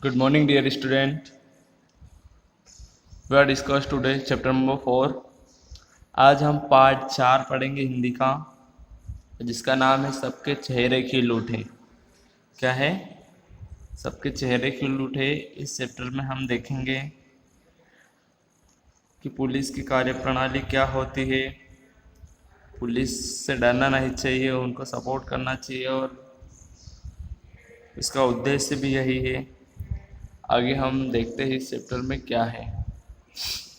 Good morning, dear student. We are discuss today chapter number 4. आज हम part 4 पढ़ेंगे हिंदी का, जिसका नाम है सबके चेहरे की लूटें। क्या है? सबके चेहरे की लूटें। इस चैप्टर में हम देखेंगे कि पुलिस की कार्यप्रणाली क्या होती है। पुलिस से डरना नहीं चाहिए, उनको सपोर्ट करना चाहिए और इसका उद्देश्य भी यही है। आगे हम देखते हैं इस चैप्टर में क्या है,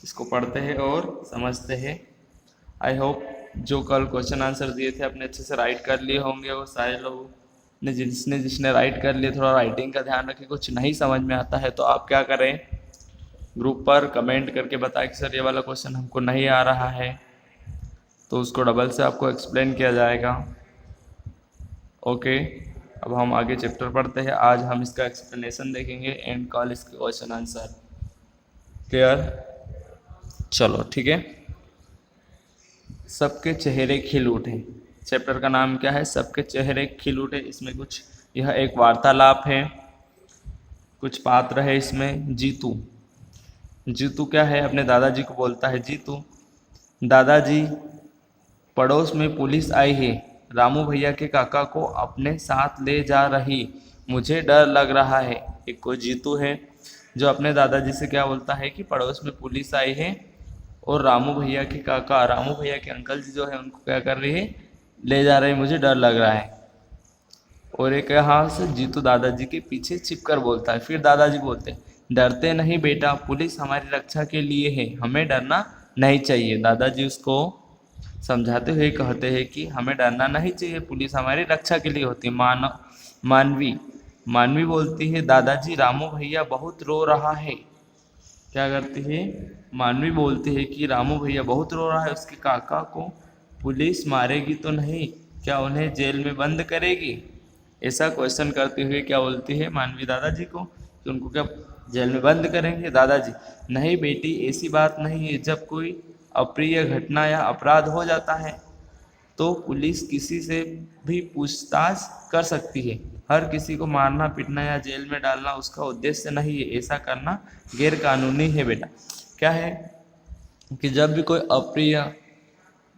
इसको पढ़ते हैं और समझते हैं। आई होप जो कल क्वेश्चन आंसर दिए थे अपने अच्छे से राइट कर लिए होंगे, और सारे लोगों ने जिसने राइट कर लिए, थोड़ा राइटिंग का ध्यान रखें। कुछ नहीं समझ में आता है तो आप क्या करें, ग्रुप पर कमेंट करके बताएं कि सर ये वाला क्वेश्चन हमको नहीं आ रहा है, तो उसको डबल से आपको एक्सप्लेन किया जाएगा। ओके, अब हम आगे चैप्टर पढ़ते हैं। आज हम इसका एक्सप्लेनेशन देखेंगे एंड कल इसके क्वेश्चन आंसर। क्लियर? चलो ठीक है। सबके चेहरे खिल उठे। चैप्टर का नाम क्या है? सबके चेहरे खिल उठे। इसमें कुछ, यह एक वार्तालाप है, कुछ पात्र है इसमें। जीतू, जीतू क्या है, अपने दादाजी को बोलता है, जीतू दादाजी, पड़ोस में पुलिस आई है, रामू भैया के काका को अपने साथ ले जा रही, मुझे डर लग रहा है। एक कोई जीतू है जो अपने दादाजी से क्या बोलता है कि पड़ोस में पुलिस आई है और रामू भैया के काका, रामू भैया के अंकल जी जो है उनको क्या कर रही है, ले जा रही, मुझे डर लग रहा है। और एक यहाँ से जीतू दादाजी के पीछे छिपकर बोलता है। फिर दादाजी बोलते हैं, डरते नहीं बेटा, पुलिस हमारी रक्षा के लिए है, हमें डरना नहीं चाहिए। दादाजी उसको समझाते हुए कहते हैं कि हमें डरना नहीं चाहिए, पुलिस हमारी रक्षा के लिए होती है। मानवी मानवी बोलती है, दादाजी रामू भैया बहुत रो रहा है। क्या करती है? मानवी बोलती है कि रामू भैया बहुत रो रहा है, उसके काका को पुलिस मारेगी तो नहीं, क्या उन्हें जेल में बंद करेगी? ऐसा क्वेश्चन करते हुए क्या बोलती है मानवी दादाजी को कि उनको क्या जेल में बंद करेंगे? दादाजी, नहीं बेटी, ऐसी बात नहीं है। जब कोई अप्रिय घटना या अपराध हो जाता है तो पुलिस किसी से भी पूछताछ कर सकती है। हर किसी को मारना पीटना या जेल में डालना उसका उद्देश्य नहीं है, ऐसा करना गैर कानूनी है बेटा। क्या है कि जब भी कोई अप्रिय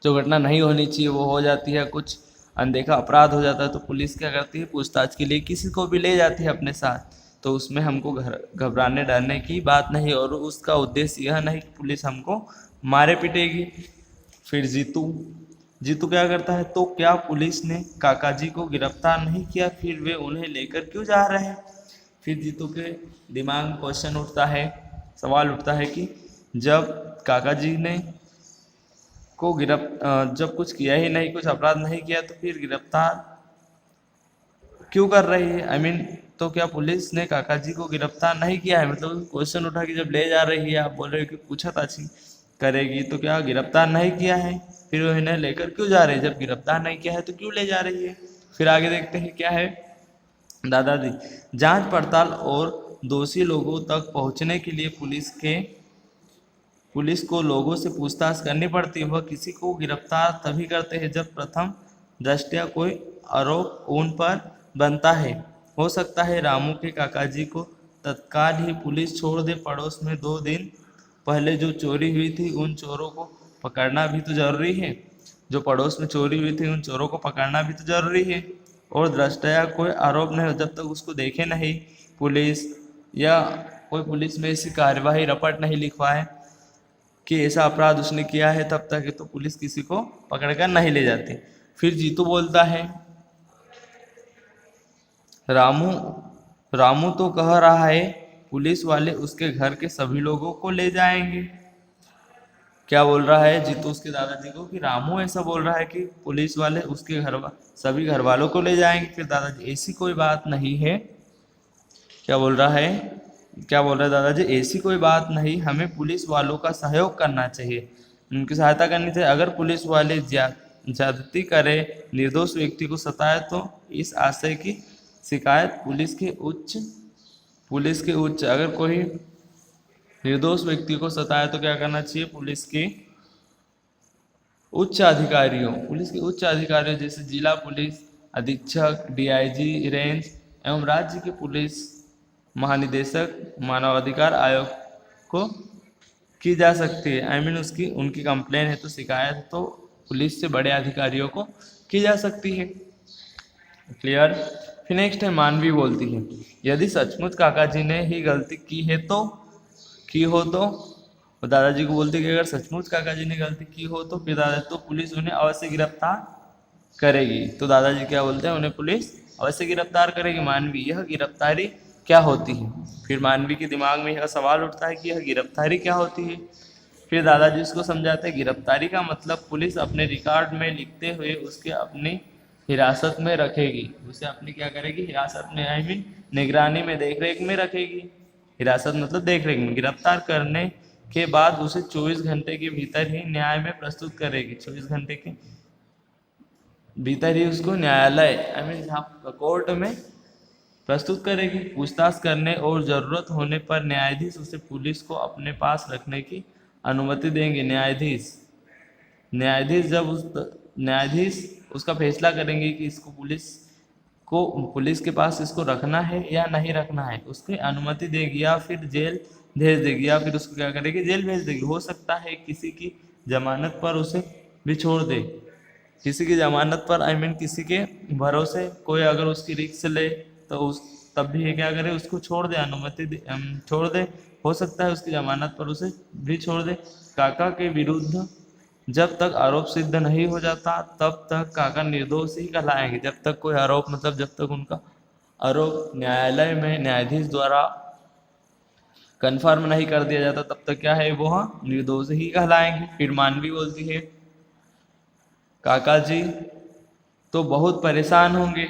जो घटना नहीं होनी चाहिए वो हो जाती है, कुछ अनदेखा अपराध हो जाता है, तो पुलिस क्या करती है, पूछताछ के लिए किसी को भी ले जाती है अपने साथ। तो उसमें हमको घबराने डरने की बात नहीं, और उसका उद्देश्य यह नहीं कि पुलिस हमको मारे पीटेगी। फिर जीतू, जीतू क्या करता है, तो क्या पुलिस ने काका जी को गिरफ्तार नहीं किया, फिर वे उन्हें लेकर क्यों जा रहे हैं? फिर जीतू के दिमाग में क्वेश्चन उठता है, सवाल उठता है कि जब काका जी ने जब कुछ किया ही नहीं, कुछ अपराध नहीं किया, तो फिर गिरफ्तार क्यों कर रही है? आई मीन तो क्या पुलिस ने काका जी को गिरफ्तार नहीं किया है? मतलब क्वेश्चन उठा कि जब ले जा रही है, आप बोल रहे हो कि पूछताछ करेगी, तो क्या गिरफ्तार नहीं किया है, फिर वो इन्हें लेकर क्यों जा रही है? जब गिरफ्तार नहीं किया है तो क्यों ले जा रही है? फिर आगे देखते हैं क्या है। दादाजी, जांच पड़ताल और दोषी लोगों तक पहुंचने के लिए पुलिस को लोगों से पूछताछ करनी पड़ती है। वह किसी को गिरफ्तार तभी करते हैं जब प्रथम दृष्टया कोई आरोप उन पर बनता है। हो सकता है रामू के काका जी को तत्काल ही पुलिस छोड़ दे। पड़ोस में 2 दिन पहले जो चोरी हुई थी उन चोरों को पकड़ना भी तो जरूरी है। जो पड़ोस में चोरी हुई थी उन चोरों को पकड़ना भी तो जरूरी है। और दृष्टया कोई आरोप नहीं हो, जब तक उसको देखे नहीं पुलिस, या कोई पुलिस में ऐसी कार्यवाही रपट नहीं लिखवाए कि ऐसा अपराध उसने किया है, तब तक तो पुलिस किसी को पकड़कर नहीं ले जाती। फिर जीतू बोलता है, रामू रामू तो कह रहा है पुलिस वाले उसके घर के सभी लोगों को ले जाएंगे। क्या बोल रहा है जीतू उसके दादाजी को कि रामू ऐसा बोल रहा है कि पुलिस वाले उसके सभी घर वालों को ले जाएंगे। फिर दादाजी, ऐसी कोई बात नहीं है। क्या बोल रहा है, क्या बोल रहा है दादाजी, ऐसी कोई बात नहीं, हमें पुलिस वालों का सहयोग करना चाहिए, उनकी सहायता करनी चाहिए। अगर पुलिस वाले ज्यादती करे, निर्दोष व्यक्ति को सताए, तो इस आशय की शिकायत पुलिस के उच्च अगर कोई निर्दोष व्यक्ति को सताए तो क्या करना चाहिए, पुलिस के उच्च अधिकारियों जैसे जिला पुलिस अधीक्षक, डीआईजी रेंज एवं राज्य के पुलिस महानिदेशक मानवाधिकार आयोग को की जा सकती है। आई मीन उसकी उनकी कंप्लेन है तो शिकायत तो पुलिस से बड़े अधिकारियों को की जा सकती है। क्लियर। फिर नेक्स्ट है मानवी बोलती है, यदि सचमुच काका जी ने ही गलती की है तो दादाजी को बोलती है कि अगर सचमुच काका जी ने गलती की हो तो फिर दादाजी तो पुलिस उन्हें अवश्य गिरफ्तार करेगी। तो दादाजी क्या बोलते हैं, उन्हें पुलिस अवश्य गिरफ्तार करेगी। मानवी, यह गिरफ्तारी क्या होती है? फिर मानवी के दिमाग में यह सवाल उठता है कि यह गिरफ्तारी क्या होती है। फिर दादाजी उसको समझाते हैं, गिरफ्तारी का मतलब पुलिस अपने रिकॉर्ड में लिखते हुए उसके अपनी हिरासत में रखेगी। उसे अपनी क्या करेगी? हिरासत में, आई मीन निगरानी में, देख रेख में रखेगी। हिरासत मतलब देख रेख में। गिरफ्तार करने के बाद उसे 24 घंटे के भीतर ही न्याय में प्रस्तुत करेगी। 24 घंटे के भीतर ही उसको न्यायालय, आई मीन कोर्ट में प्रस्तुत करेगी। पूछताछ करने और ज़रूरत होने पर न्यायाधीश उसे पुलिस को अपने पास रखने की अनुमति देंगे। न्यायाधीश जब न्यायाधीश उसका फैसला करेंगे कि इसको पुलिस के पास इसको रखना है या नहीं रखना है, उसकी अनुमति देगी या फिर जेल भेज देगी, या फिर उसको क्या करेगी? जेल भेज देगी। हो सकता है किसी की जमानत पर उसे भी छोड़ दे, किसी की जमानत पर, आई मीन किसी के भरोसे कोई अगर उसकी रिक्स ले तो तब भी क्या करे? उसको छोड़ दे, छोड़ दे। हो सकता है उसकी जमानत पर उसे भी छोड़ दे। काका के विरुद्ध जब तक आरोप सिद्ध नहीं हो जाता तब तक काका निर्दोष ही कहलाएंगे। जब तक कोई आरोप, मतलब जब तक उनका आरोप न्यायालय में न्यायाधीश द्वारा कंफर्म नहीं कर दिया जाता तब तक क्या है? वो निर्दोष ही कहलाएंगे। फिर मानवी बोलती है, काका जी तो बहुत परेशान होंगे,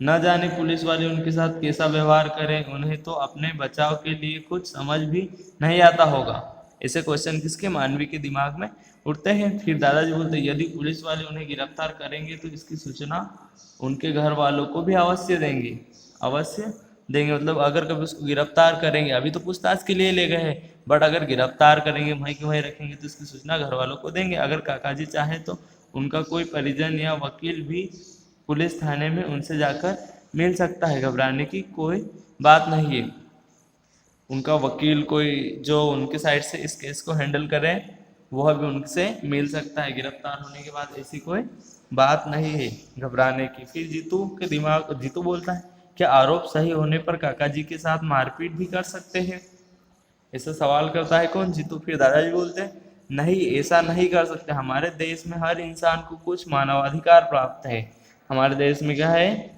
न जाने पुलिस वाले उनके साथ कैसा व्यवहार करें, उन्हें तो अपने बचाव के लिए कुछ समझ भी नहीं आता होगा। ऐसे क्वेश्चन किसके? मानवी के दिमाग में उठते हैं। फिर दादाजी बोलते हैं, यदि पुलिस वाले उन्हें गिरफ्तार करेंगे तो इसकी सूचना उनके घर वालों को भी अवश्य देंगे। मतलब अगर कभी उसको गिरफ्तार करेंगे, अभी तो पूछताछ के लिए ले गए हैं, बट अगर गिरफ्तार करेंगे, वहीं के वहीं रखेंगे तो इसकी सूचना घर वालों को देंगे। अगर काका जी चाहे तो उनका कोई परिजन या वकील भी पुलिस थाने में उनसे जाकर मिल सकता है। घबराने की कोई बात नहीं है। उनका वकील कोई जो उनके साइड से इस केस को हैंडल करे वह भी उनसे मिल सकता है। गिरफ्तार होने के बाद ऐसी कोई बात नहीं है घबराने की। फिर जीतू बोलता है, क्या आरोप सही होने पर काका जी के साथ मारपीट भी कर सकते हैं? ऐसा सवाल करता है कौन? जीतू। फिर दादाजी बोलते हैं, नहीं, ऐसा नहीं कर सकते। हमारे देश में हर इंसान को कुछ मानवाधिकार प्राप्त है। हमारे देश में क्या है?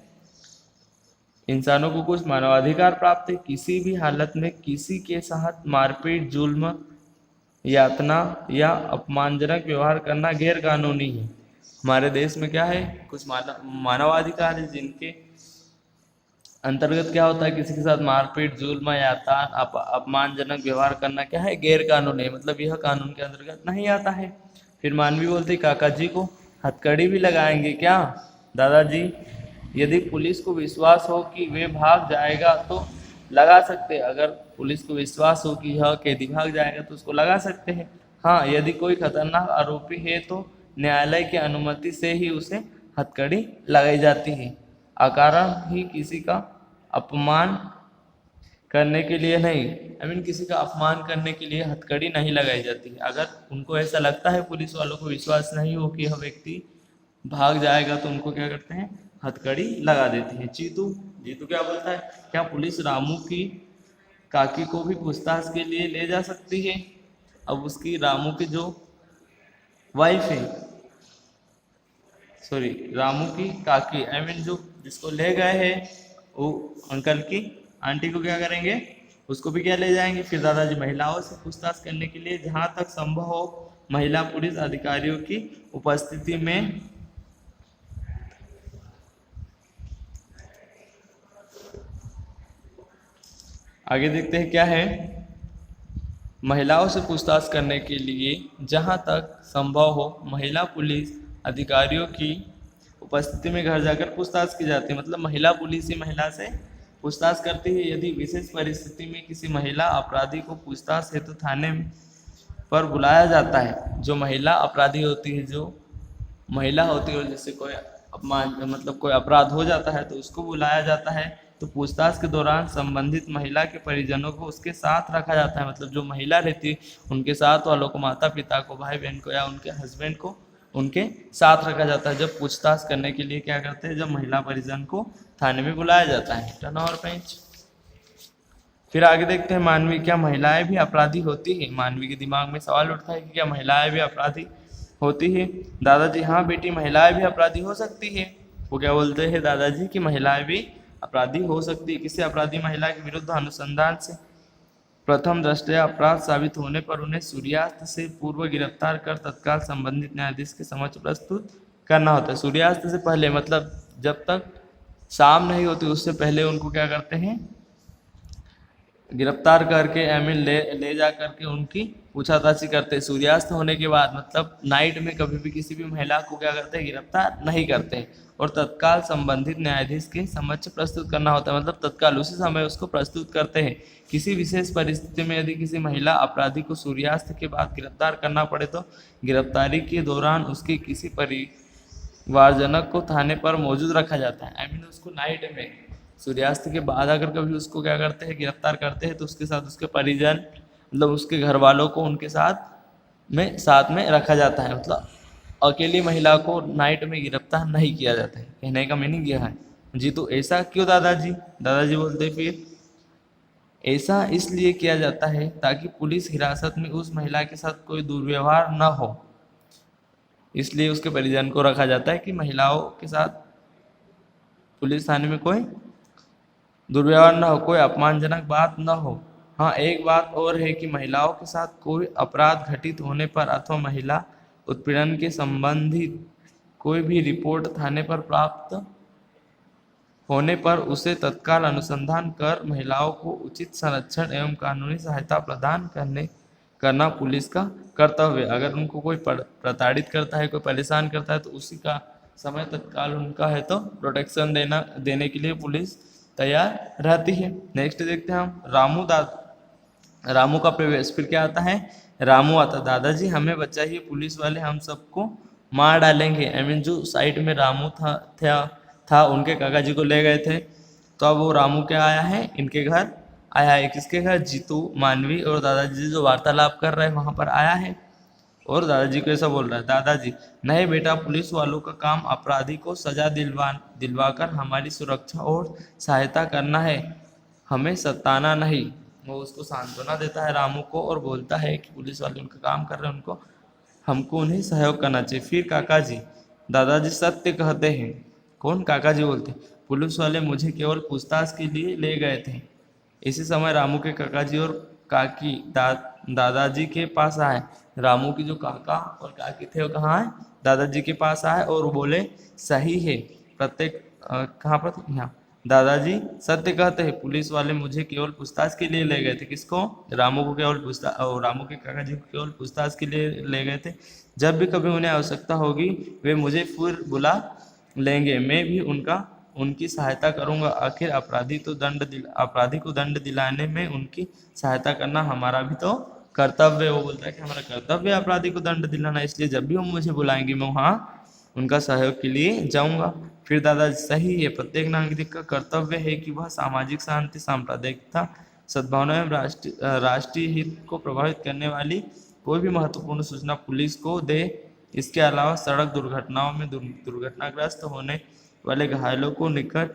इंसानों को कुछ मानवाधिकार प्राप्त है। किसी भी हालत में किसी के साथ मारपीट, जुल्म, यातना या अपमानजनक व्यवहार करना गैर कानूनी है। हमारे देश में क्या है? कुछ मानवाधिकार है जिनके अंतर्गत क्या होता है? किसी के साथ मारपीट, जुल्म, यातना, अपमानजनक व्यवहार करना क्या है? गैर कानूनी है, मतलब यह कानून के अंतर्गत नहीं आता है। फिर मानवी बोलते, काका जी को हथकड़ी भी लगाएंगे क्या? दादाजी, यदि पुलिस को विश्वास हो कि वे भाग जाएगा तो लगा सकते हैं। अगर पुलिस को विश्वास हो कि यह कैदी भाग जाएगा तो उसको लगा सकते हैं। हाँ, यदि कोई खतरनाक आरोपी है तो न्यायालय की अनुमति से ही उसे हथकड़ी लगाई जाती है। अकारण ही किसी का अपमान करने के लिए नहीं, किसी का अपमान करने के लिए हथकड़ी नहीं लगाई जाती है। अगर उनको ऐसा लगता है, पुलिस वालों को विश्वास नहीं हो कि यह व्यक्ति भाग जाएगा तो उनको क्या करते हैं? हथकड़ी लगा देती है। जीतू क्या बोलता है, क्या पुलिस रामू की काकी को भी पूछताछ के लिए ले जा सकती है? अब उसकी रामू की जो वाइफ है, सॉरी रामू की काकी, जो जिसको ले गए हैं वो अंकल की आंटी को क्या करेंगे? उसको भी क्या ले जाएंगे? फिर दादाजी महिलाओं से पूछताछ करने के लिए जहाँ तक संभव हो महिला पुलिस अधिकारियों की उपस्थिति में आगे देखते हैं क्या है। महिलाओं से पूछताछ करने के लिए जहां तक संभव हो महिला पुलिस अधिकारियों की उपस्थिति में घर जाकर पूछताछ की जाती है। मतलब महिला पुलिस ही महिला से पूछताछ करती है। यदि विशेष परिस्थिति में किसी महिला अपराधी को पूछताछ हेतु थाने पर बुलाया जाता है, जो महिला अपराधी होती है, जो महिला होती है, जैसे कोई अपमान, मतलब कोई अपराध हो जाता है तो उसको बुलाया जाता है तो पूछताछ के दौरान संबंधित महिला के परिजनों को उसके साथ रखा जाता है, मतलब जो महिला रहती है उनके साथ वालों को, माता पिता को, भाई बहन को या उनके हस्बैंड को उनके साथ रखा जाता है जब पूछताछ करने के लिए क्या करते हैं, जब महिला परिजन को थाने में बुलाया जाता है। Turn over page. फिर आगे देखते हैं मानवी, क्या महिलाएं भी अपराधी होती है? मानवी के दिमाग में सवाल उठता है कि क्या महिलाएं भी अपराधी होती है? दादाजी, हाँ बेटी, महिलाएं भी अपराधी हो सकती है। वो क्या बोलते हैं दादाजी कि महिलाएं भी अपराधी हो सकती है। किसी अपराधी महिला के विरुद्ध अनुसंधान से प्रथम दृष्टया अपराध साबित होने पर उन्हें सूर्यास्त से पूर्व गिरफ्तार कर तत्काल संबंधित न्यायाधीश के समक्ष प्रस्तुत करना होता है। सूर्यास्त से पहले मतलब जब तक शाम नहीं होती उससे पहले उनको क्या करते हैं, गिरफ्तार करके ले जा करके उनकी पूछताछ करते हैं। सूर्यास्त होने के बाद मतलब नाइट में कभी भी किसी भी महिला को क्या करते हैं, गिरफ्तार नहीं करते हैं और तत्काल संबंधित न्यायाधीश के समक्ष प्रस्तुत करना होता है, मतलब तत्काल उसी समय उसको प्रस्तुत करते हैं। किसी विशेष परिस्थिति में यदि किसी महिला अपराधी को सूर्यास्त के बाद गिरफ्तार करना पड़े तो गिरफ्तारी के दौरान उसके किसी परिवारजनक को थाने पर मौजूद रखा जाता है। आई मीन उसको नाइट में, सूर्यास्त के बाद अगर कभी उसको क्या करते हैं, गिरफ्तार करते हैं तो उसके साथ उसके परिजन मतलब उसके घर वालों को उनके साथ में रखा जाता है। मतलब अकेली महिला को नाइट में गिरफ्तार नहीं किया जाता है। कहने का मीनिंग यह है। जी तो ऐसा क्यों दादाजी? दादाजी बोलते फिर ऐसा इसलिए किया जाता है ताकि पुलिस हिरासत में उस महिला के साथ कोई दुर्व्यवहार न हो, इसलिए उसके परिजन को रखा जाता है कि महिलाओं के साथ पुलिस थाने में कोई दुर्व्यवहार न हो, कोई अपमानजनक बात न हो। हाँ, एक बात और है कि महिलाओं के साथ कोई अपराध घटित होने पर अथवा महिला उत्पीड़न के संबंधित कोई भी रिपोर्ट थाने पर प्राप्त होने पर उसे तत्काल अनुसंधान कर महिलाओं को उचित संरक्षण एवं कानूनी सहायता प्रदान करना पुलिस का कर्तव्य है। अगर उनको कोई प्रताड़ित करता है, कोई परेशान करता है तो उसी का समय तत्काल उनका है तो प्रोटेक्शन देने के लिए पुलिस तैयार रहती है। नेक्स्ट देखते हैं हम रामू का प्रवेश। फिर क्या आता है, रामू आता, दादाजी हमें बचाइए, पुलिस वाले हम सबको मार डालेंगे। आई मीन जो साइड में रामू था उनके काका जी को ले गए थे, तो अब वो रामू क्या आया है, इनके घर आया है। किसके घर? जीतू, मानवी और दादाजी जो वार्तालाप कर रहे हैं वहां पर आया है और दादाजी को ऐसा बोल रहा है, दादाजी नहीं बेटा, पुलिस वालों का काम अपराधी को सजा दिलवाकर हमारी सुरक्षा और सहायता करना है, हमें सताना नहीं। वो उसको सांत्वना देता है रामू को और बोलता है कि पुलिस वाले उनका काम कर रहे हैं, हमको उन्हें सहयोग करना चाहिए। फिर काका जी, दादाजी सत्य कहते हैं। कौन? काका जी बोलते, पुलिस वाले मुझे केवल पूछताछ के लिए ले गए थे। इसी समय रामू के काका जी और काकी दादाजी के पास आए। रामू की जो काका और काकी थे वो कहाँ है? दादाजी के पास आए और बोले सही है, प्रत्येक कहाँ पर? यहाँ। दादाजी सत्य कहते हैं, पुलिस वाले मुझे केवल पूछताछ के लिए ले गए थे। किसको? रामू को केवल पूछताछ, और रामू के काका जी को केवल पूछताछ के लिए ले गए थे। जब भी कभी उन्हें आवश्यकता होगी वे मुझे फिर बुला लेंगे, मैं भी उनकी सहायता करूंगा। आखिर अपराधी को दंड दिलाने में उनकी सहायता करना हमारा भी तो कर्तव्य है। वो बोलता है कि हमारा कर्तव्य है अपराधी को दंड दिलाना, इसलिए जब भी वो मुझे बुलाएंगे मैं वहाँ उनका सहयोग के लिए जाऊंगा। फिर दादा सही है, प्रत्येक नागरिक का कर्तव्य है कि वह सामाजिक शांति, सांप्रदायिकता, सद्भावना एवं राष्ट्रीय हित को प्रभावित करने वाली कोई भी महत्वपूर्ण सूचना पुलिस को दे। इसके अलावा सड़क दुर्घटनाओं में दुर्घटनाग्रस्त होने वाले घायलों को निकट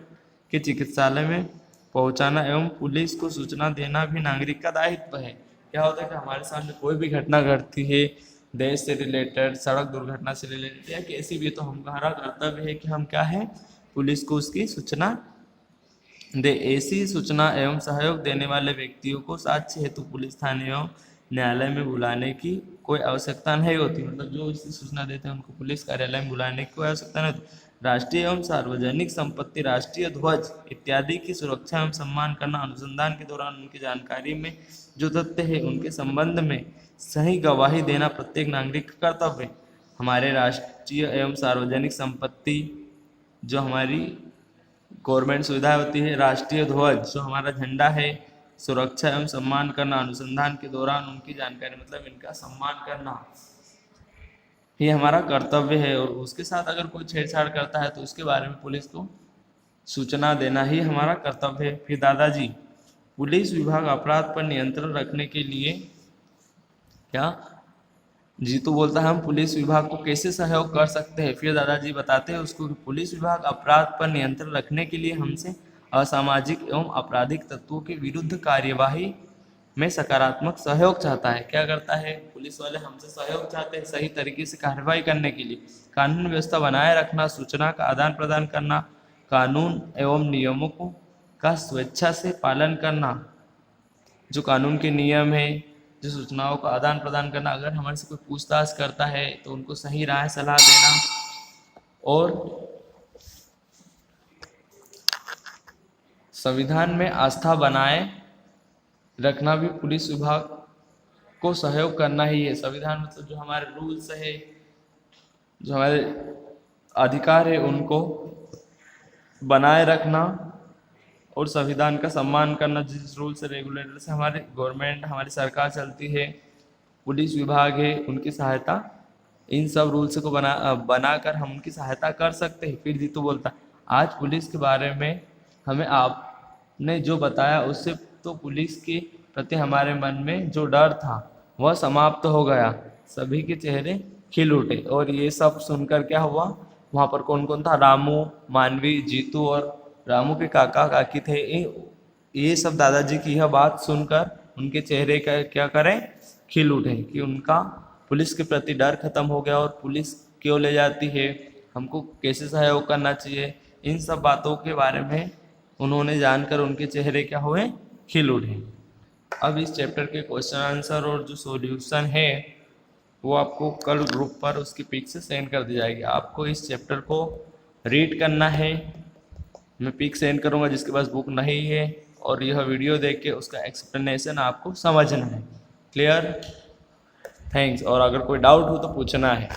के चिकित्सालय में पहुंचाना एवं पुलिस को सूचना देना भी नागरिक का दायित्व है। क्या होता है कि हमारे सामने कोई भी घटना घटती है देश से रिलेटेड, सड़क दुर्घटना से रिलेटेड या कैसी भी, तो हमारा कर्तव्य है कि हम क्या है, पुलिस को उसकी सूचना दे। ऐसी सूचना एवं सहयोग देने वाले व्यक्तियों को साक्ष्य हेतु पुलिस थाने एवं न्यायालय में बुलाने की कोई आवश्यकता नहीं होती। मतलब जो इसकी सूचना देते हैं उनको पुलिस कार्यालय में बुलाने की कोई आवश्यकता नहीं होती। राष्ट्रीय एवं सार्वजनिक संपत्ति, राष्ट्रीय ध्वज इत्यादि की सुरक्षा एवं सम्मान करना, अनुसंधान के दौरान उनकी जानकारी में जो तथ्य है उनके संबंध में सही गवाही देना प्रत्येक नागरिक का कर्तव्य है। हमारे राष्ट्रीय एवं सार्वजनिक संपत्ति जो हमारी गवर्नमेंट सुविधा होती है, राष्ट्रीय ध्वज जो हमारा झंडा है, सुरक्षा एवं सम्मान करना, अनुसंधान के दौरान उनकी जानकारी मतलब इनका सम्मान करना, ये हमारा कर्तव्य है। और उसके साथ अगर कोई छेड़छाड़ करता है तो उसके बारे में पुलिस को सूचना देना ही हमारा कर्तव्य है। फिर दादाजी, पुलिस विभाग अपराध पर नियंत्रण रखने के लिए क्या, जीतू बोलता है हम पुलिस विभाग को कैसे सहयोग कर सकते हैं। फिर दादाजी बताते हैं उसको कि पुलिस विभाग अपराध पर नियंत्रण रखने के लिए हमसे असामाजिक एवं आपराधिक तत्वों के विरुद्ध कार्यवाही में सकारात्मक सहयोग चाहता है। क्या करता है, पुलिस वाले हमसे सहयोग चाहते हैं सही तरीके से कार्रवाई करने के लिए, कानून व्यवस्था बनाए रखना, सूचना का आदान प्रदान करना, कानून एवं नियमों का स्वेच्छा से पालन करना, जो कानून के नियम है, जो सूचनाओं का आदान प्रदान करना, अगर हमारे से कोई पूछताछ करता है तो उनको सही राय सलाह देना, और संविधान में आस्था बनाए रखना भी पुलिस विभाग को सहयोग करना ही है। संविधान मतलब जो हमारे रूल्स है, जो हमारे अधिकार है, उनको बनाए रखना और संविधान का सम्मान करना। जिस रूल से रेगुलेटर से हमारी गवर्नमेंट, हमारी सरकार चलती है, पुलिस विभाग है, उनकी सहायता, इन सब रूल्स को बनाकर हम उनकी सहायता कर सकते हैं। फिर जीतू बोलता, आज पुलिस के बारे में हमें आपने जो बताया उससे तो पुलिस के प्रति हमारे मन में जो डर था वह समाप्त हो गया। सभी के चेहरे खिल उठे। और ये सब सुनकर क्या हुआ, वहाँ पर कौन कौन था, रामू, मानवी, जीतू और रामू के काका काकी थे। ये सब दादाजी की यह बात सुनकर उनके चेहरे का क्या करें, खिल उठे कि उनका पुलिस के प्रति डर खत्म हो गया, और पुलिस क्यों ले जाती है, हमको कैसे सहयोग करना चाहिए, इन सब बातों के बारे में उन्होंने जानकर उनके चेहरे क्या हुए, खिल उठे। अब इस चैप्टर के क्वेश्चन आंसर और जो सॉल्यूशन है वो आपको कल ग्रुप पर उसकी पिक से सेंड कर दी जाएगी। आपको इस चैप्टर को रीड करना है, मैं पिक सेंड करूंगा जिसके पास बुक नहीं है, और यह वीडियो देख के उसका एक्सप्लेनेशन आपको समझना है। क्लियर? थैंक्स। और अगर कोई डाउट हो तो पूछना है।